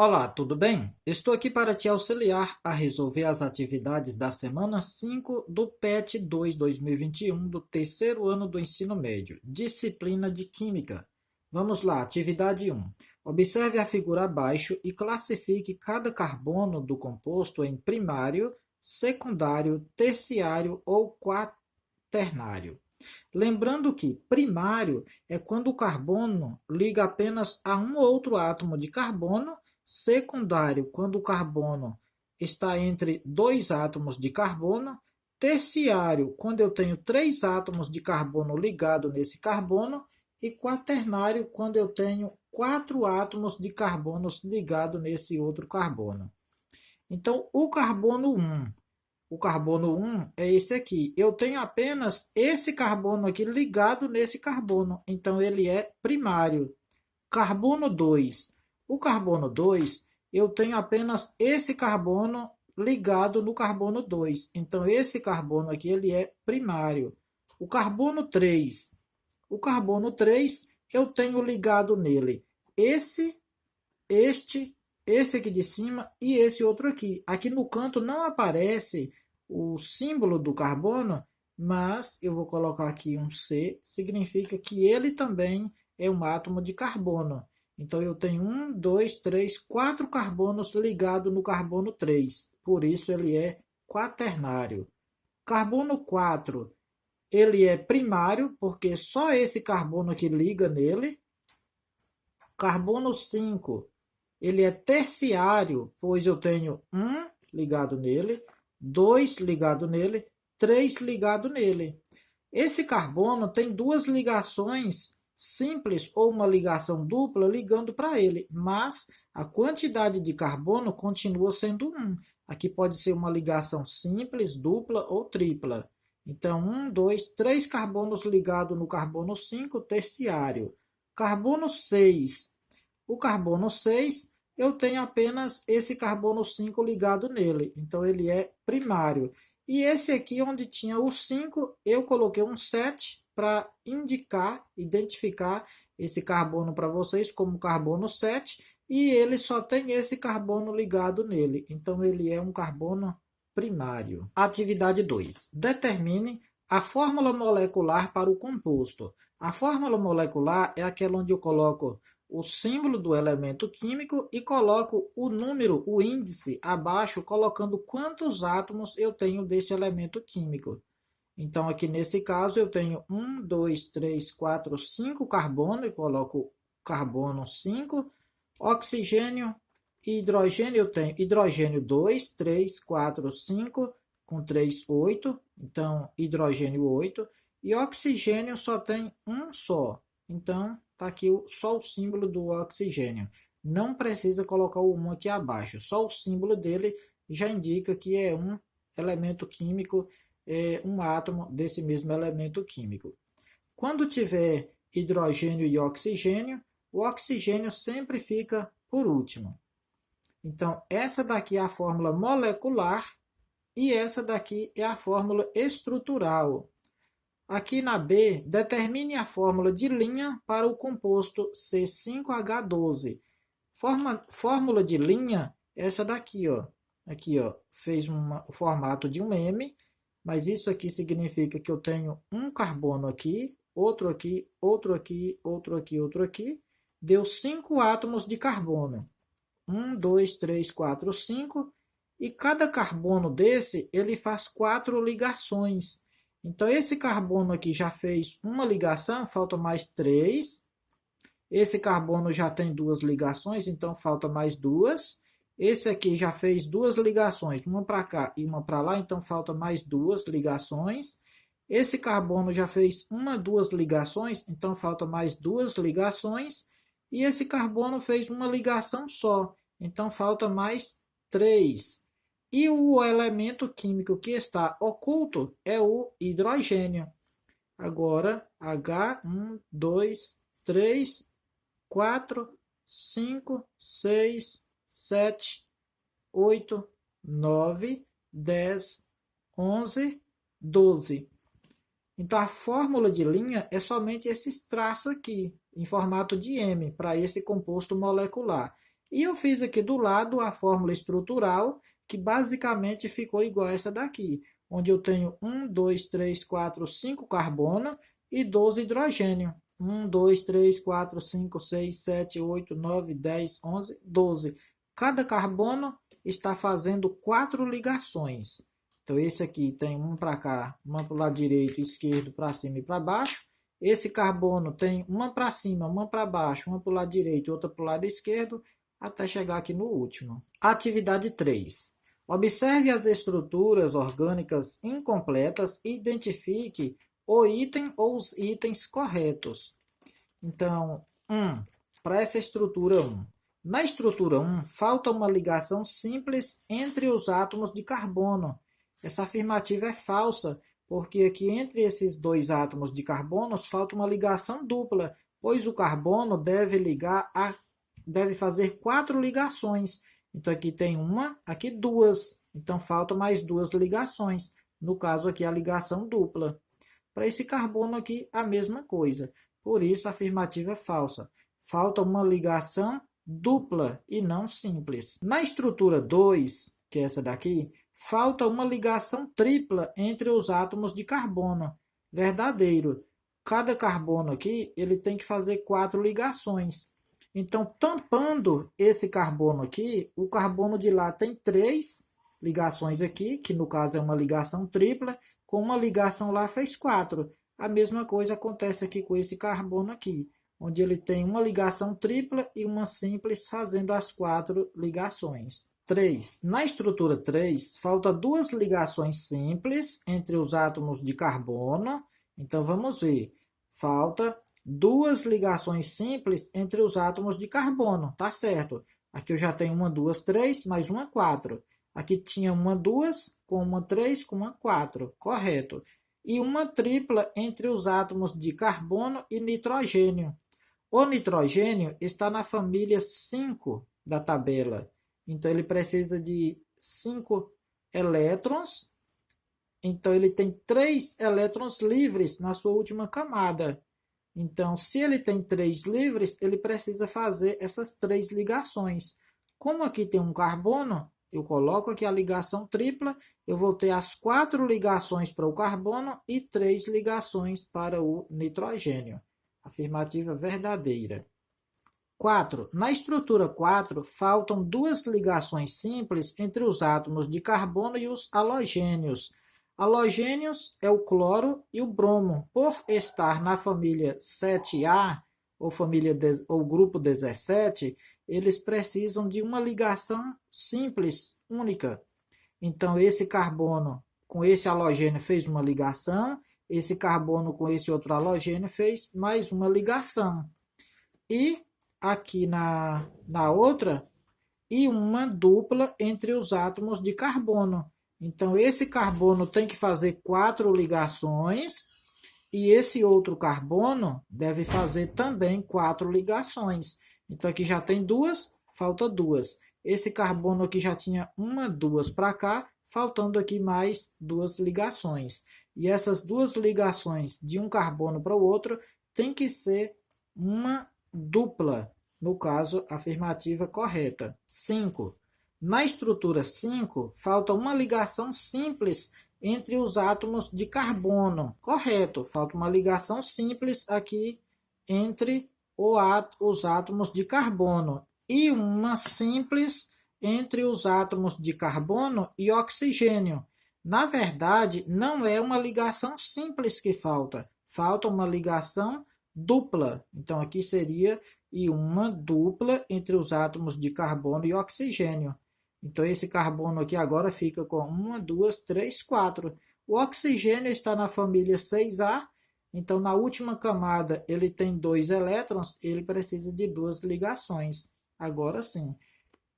Olá, tudo bem? Estou aqui para te auxiliar a resolver as atividades da semana 5 do PET 2 2021 do terceiro ano do ensino médio, disciplina de Química. Vamos lá, atividade 1. Observe a figura abaixo e classifique cada carbono do composto em primário, secundário, terciário ou quaternário. Lembrando que primário é quando o carbono liga apenas a um ou outro átomo de carbono, secundário quando o carbono está entre dois átomos de carbono, terciário quando eu tenho três átomos de carbono ligados nesse carbono e quaternário quando eu tenho quatro átomos de carbono ligados nesse outro carbono. Então, o carbono 1 é esse aqui. Eu tenho apenas esse carbono aqui ligado nesse carbono. Então, ele é primário. Carbono 2. O carbono 2, eu tenho apenas esse carbono ligado no carbono 2. Então, esse carbono aqui, ele é primário. O carbono 3. O carbono 3, eu tenho ligado nele este, esse aqui de cima e esse outro aqui. Aqui no canto não aparece o símbolo do carbono, mas eu vou colocar aqui um C, significa que ele também é um átomo de carbono. Então eu tenho 1, 2, 3, 4 carbonos ligados no carbono 3. Por isso ele é quaternário. Carbono 4, ele é primário, porque só esse carbono aqui liga nele. Carbono 5, ele é terciário, pois eu tenho 1 ligado nele, 2 ligado nele, 3 ligado nele. Esse carbono tem duas ligações simples ou uma ligação dupla ligando para ele, mas a quantidade de carbono continua sendo 1. Aqui pode ser uma ligação simples, dupla ou tripla. Então, 1, 2, 3 carbonos ligados no carbono 5, terciário. Carbono 6. O carbono 6, eu tenho apenas esse carbono 5 ligado nele, então ele é primário. E esse aqui, onde tinha o 5, eu coloquei um 7 para identificar esse carbono para vocês como carbono 7, e ele só tem esse carbono ligado nele, então ele é um carbono primário. Atividade 2. Determine a fórmula molecular para o composto. A fórmula molecular é aquela onde eu coloco o símbolo do elemento químico e coloco o número, o índice, abaixo, colocando quantos átomos eu tenho desse elemento químico. Então, aqui nesse caso, eu tenho 1, 2, 3, 4, 5 carbono, e coloco carbono 5, oxigênio e hidrogênio, eu tenho hidrogênio 2, 3, 4, 5, com 3, 8, então hidrogênio 8, e oxigênio só tem um só, então está aqui só o símbolo do oxigênio. Não precisa colocar o 1 aqui abaixo, só o símbolo dele já indica que é um elemento químico, um átomo desse mesmo elemento químico. Quando tiver hidrogênio e oxigênio, o oxigênio sempre fica por último. Então, essa daqui é a fórmula molecular e essa daqui é a fórmula estrutural. Aqui na B, determine a fórmula de linha para o composto C5H12. Fórmula de linha, essa daqui, ó. Aqui, ó, fez o formato de um M, mas isso aqui significa que eu tenho um carbono aqui, outro aqui, outro aqui, outro aqui, outro aqui. Deu 5 átomos de carbono. 1, 2, 3, 4, 5. E cada carbono desse, ele faz 4 ligações. Então, esse carbono aqui já fez uma ligação, falta mais 3. Esse carbono já tem 2 ligações, então falta mais 2. Esse aqui já fez 2 ligações, uma para cá e uma para lá, então falta mais 2 ligações. Esse carbono já fez 2 ligações, então falta mais 2 ligações. E esse carbono fez uma ligação só, então falta mais 3. E o elemento químico que está oculto é o hidrogênio. Agora, H1, 2, 3, 4, 5, 6, 7, 8, 9, 10, 11, 12. Então, a fórmula de linha é somente esses traços aqui, em formato de M, para esse composto molecular. E eu fiz aqui do lado a fórmula estrutural, que basicamente ficou igual a essa daqui, onde eu tenho 1, 2, 3, 4, 5 carbono e 12 hidrogênio. 1, 2, 3, 4, 5, 6, 7, 8, 9, 10, 11, 12. Cada carbono está fazendo 4 ligações. Então, esse aqui tem um para cá, uma para o lado direito, esquerdo, para cima e para baixo. Esse carbono tem uma para cima, uma para baixo, uma para o lado direito e outra para o lado esquerdo, até chegar aqui no último. Atividade 3. Observe as estruturas orgânicas incompletas e identifique o item ou os itens corretos. Então, para essa estrutura 1. Na estrutura 1, falta uma ligação simples entre os átomos de carbono. Essa afirmativa é falsa, porque aqui entre esses dois átomos de carbono falta uma ligação dupla, pois o carbono deve fazer 4 ligações. Então, aqui tem uma, aqui duas. Então, faltam mais 2 ligações. No caso aqui, a ligação dupla. Para esse carbono aqui, a mesma coisa. Por isso, a afirmativa é falsa. Falta uma ligação dupla e não simples. Na estrutura 2, que é essa daqui, falta uma ligação tripla entre os átomos de carbono. Verdadeiro. Cada carbono aqui, ele tem que fazer 4 ligações. Então, tampando esse carbono aqui, o carbono de lá tem 3 ligações aqui, que no caso é uma ligação tripla, com uma ligação lá fez 4. A mesma coisa acontece aqui com esse carbono aqui, onde ele tem uma ligação tripla e uma simples fazendo as 4 ligações. 3. Na estrutura 3, falta 2 ligações simples entre os átomos de carbono. Então, vamos ver. Falta 2 ligações simples entre os átomos de carbono, tá certo? Aqui eu já tenho 1, 2, 3, mais uma 4. Aqui tinha 1, 2, com uma 3, com uma 4, correto. E uma tripla entre os átomos de carbono e nitrogênio. O nitrogênio está na família 5 da tabela. Então, ele precisa de 5 elétrons. Então, ele tem 3 elétrons livres na sua última camada. Então, se ele tem 3 livres, ele precisa fazer essas 3 ligações. Como aqui tem um carbono, eu coloco aqui a ligação tripla, eu vou ter as 4 ligações para o carbono e 3 ligações para o nitrogênio. Afirmativa verdadeira. 4. Na estrutura 4, faltam 2 ligações simples entre os átomos de carbono e os halogênios. Halogênios é o cloro e o bromo. Por estar na família 7A, ou grupo 17, eles precisam de uma ligação simples, única. Então, esse carbono com esse halogênio fez uma ligação, esse carbono com esse outro halogênio fez mais uma ligação. E aqui na outra, e uma dupla entre os átomos de carbono. Então, esse carbono tem que fazer 4 ligações e esse outro carbono deve fazer também 4 ligações. Então, aqui já tem 2, falta 2. Esse carbono aqui já tinha 1, 2 para cá, faltando aqui mais 2 ligações. E essas 2 ligações de um carbono para o outro tem que ser uma dupla. No caso, afirmativa correta. 5. Na estrutura 5, falta uma ligação simples entre os átomos de carbono. Correto, falta uma ligação simples aqui entre os átomos de carbono. E uma simples entre os átomos de carbono e oxigênio. Na verdade, não é uma ligação simples que falta. Falta uma ligação dupla. Então, aqui seria uma dupla entre os átomos de carbono e oxigênio. Então, esse carbono aqui agora fica com 1, 2, 3, 4. O oxigênio está na família 6A. Então, na última camada, ele tem 2 elétrons. Ele precisa de 2 ligações. Agora sim.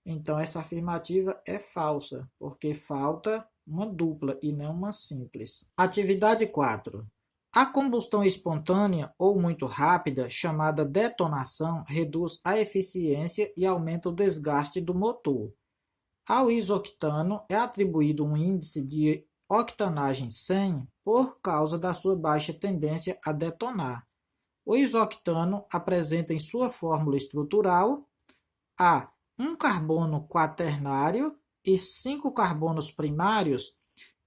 Então, essa afirmativa é falsa, porque falta uma dupla e não uma simples. Atividade 4. A combustão espontânea ou muito rápida, chamada detonação, reduz a eficiência e aumenta o desgaste do motor. Ao isoctano é atribuído um índice de octanagem 100 por causa da sua baixa tendência a detonar. O isoctano apresenta em sua fórmula estrutural A. um carbono quaternário e 5 carbonos primários,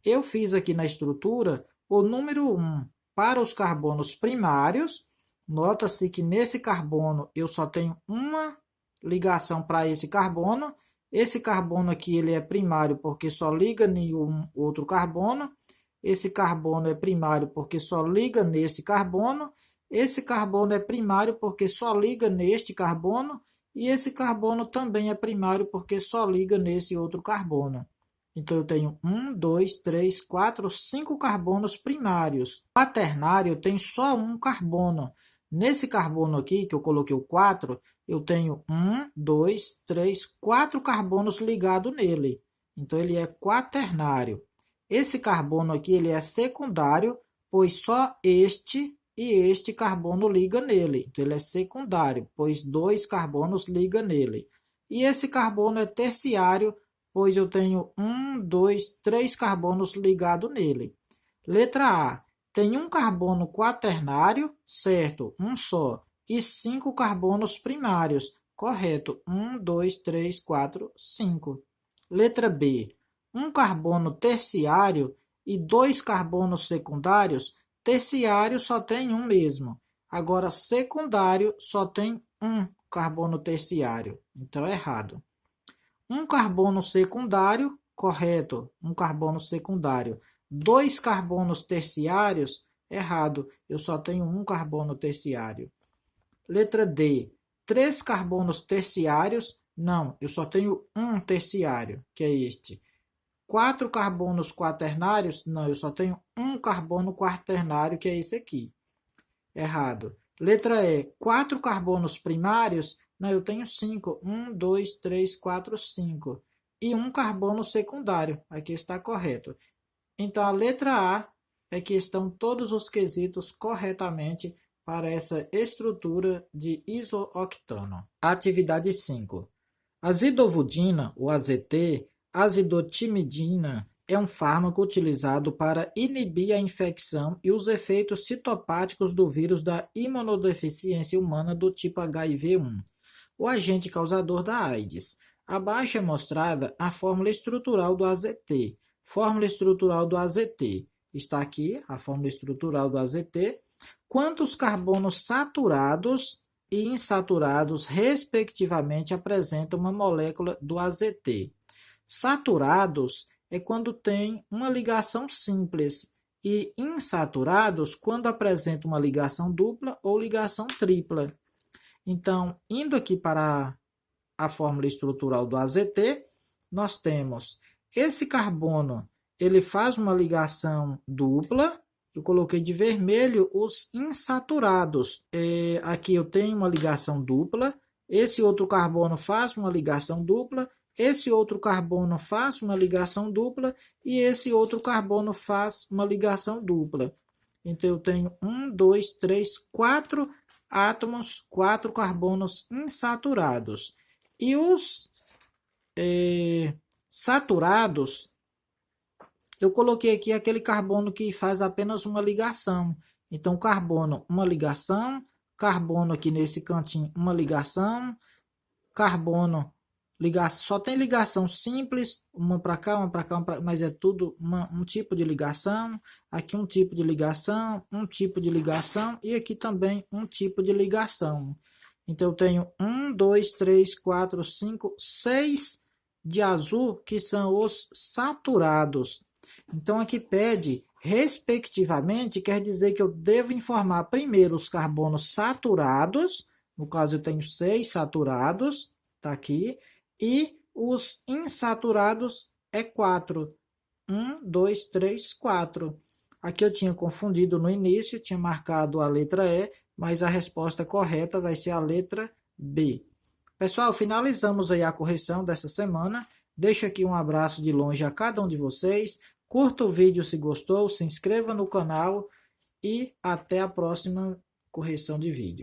eu fiz aqui na estrutura o número 1 para os carbonos primários. Nota-se que nesse carbono eu só tenho uma ligação para esse carbono. Esse carbono aqui ele é primário porque só liga em um outro carbono. Esse carbono é primário porque só liga nesse carbono. Esse carbono é primário porque só liga neste carbono. E esse carbono também é primário porque só liga nesse outro carbono. Então, eu tenho 1, 2, 3, 4, 5 carbonos primários. O quaternário tem só um carbono. Nesse carbono aqui, que eu coloquei o 4, eu tenho 1, 2, 3, 4 carbonos ligados nele. Então, ele é quaternário. Esse carbono aqui ele é secundário, pois só este e este carbono liga nele. Então, ele é secundário, pois 2 carbonos ligam nele. E esse carbono é terciário, pois eu tenho 1, 2, 3 carbonos ligados nele. Letra A. Tem um carbono quaternário, certo, um só, e 5 carbonos primários, correto, 1, 2, 3, 4, 5. Letra B. Um carbono terciário e 2 carbonos secundários, terciário só tem um mesmo. Agora, secundário só tem um carbono terciário. Então, é errado. Um carbono secundário, correto, um carbono secundário. 2 carbonos terciários, errado, eu só tenho um carbono terciário. Letra D. 3 carbonos terciários, não, eu só tenho um terciário, que é este. 4 carbonos quaternários, não, eu só tenho um carbono quaternário, que é esse aqui. Errado. Letra E. 4 carbonos primários, não, eu tenho 5. 1, 2, 3, 4, 5. E um carbono secundário, aqui está correto. Então, a letra A é que estão todos os quesitos corretamente para essa estrutura de isooctano. Atividade 5. Azidovudina, ou AZT, azidotimidina, é um fármaco utilizado para inibir a infecção e os efeitos citopáticos do vírus da imunodeficiência humana do tipo HIV-1, o agente causador da AIDS. Abaixo é mostrada a fórmula estrutural do AZT. Fórmula estrutural do AZT. Está aqui a fórmula estrutural do AZT. Quantos carbonos saturados e insaturados, respectivamente, apresenta uma molécula do AZT? Saturados é quando tem uma ligação simples e insaturados quando apresenta uma ligação dupla ou ligação tripla. Então, indo aqui para a fórmula estrutural do AZT, nós temos esse carbono, ele faz uma ligação dupla. Eu coloquei de vermelho os insaturados. Aqui eu tenho uma ligação dupla. Esse outro carbono faz uma ligação dupla. Esse outro carbono faz uma ligação dupla. E esse outro carbono faz uma ligação dupla. Então, eu tenho 1, 2, 3, 4 átomos, 4 carbonos insaturados. E os saturados, eu coloquei aqui aquele carbono que faz apenas uma ligação. Então, carbono, uma ligação. Carbono aqui nesse cantinho, uma ligação. Carbono, só tem ligação simples. Uma para cá, uma para cá, mas é tudo um tipo de ligação. Aqui um tipo de ligação, um tipo de ligação. E aqui também um tipo de ligação. Então, eu tenho 1, 2, 3, 4, 5, 6 de azul, que são os saturados. Então, aqui pede, respectivamente, quer dizer que eu devo informar primeiro os carbonos saturados, no caso eu tenho 6 saturados, tá aqui, e os insaturados é 4. 1, 2, 3, 4. Aqui eu tinha confundido no início, tinha marcado a letra E, mas a resposta correta vai ser a letra B. Pessoal, finalizamos aí a correção dessa semana. Deixo aqui um abraço de longe a cada um de vocês. Curta o vídeo se gostou, se inscreva no canal e até a próxima correção de vídeo.